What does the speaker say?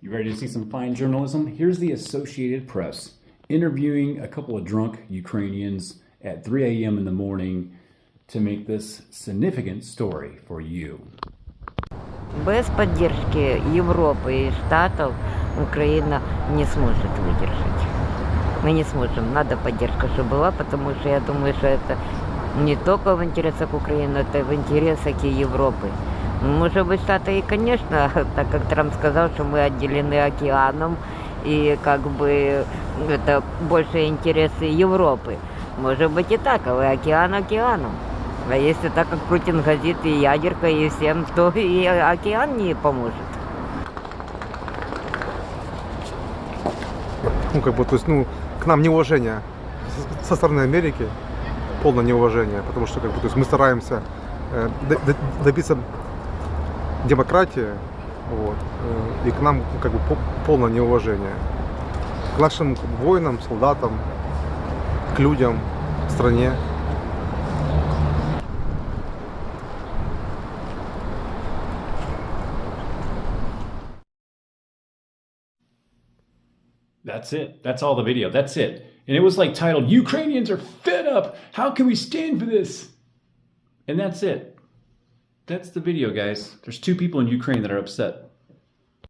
You ready to see some fine journalism? Here's the Associated Press interviewing a couple of drunk Ukrainians at 3 a.m. in the morning to make this significant story for you. Без поддержки Европы и Штатов Украина не сможет выдержать. Мы не сможем. Надо поддержка, чтобы была, потому что я думаю, что это не только в интересах Украины, это в интересах и Европы. Может быть, Штаты и, конечно, так как Трамп сказал, что мы отделены океаном, и как бы это больше интересы Европы. Может быть и так, а океан океаном. А если так, как Путин грозит и ядеркой, и всем, то и океан не поможет. То есть, к нам неуважение со стороны Америки, полное неуважение, потому что, то есть мы стараемся добиться демократии, и к нам, полное неуважение. К нашим воинам, солдатам, к людям, стране. That's it. That's all the video. That's it. And it was like titled, Ukrainians are fed up. How can we stand for this? And that's it. That's the video, guys. There's two people in Ukraine that are upset.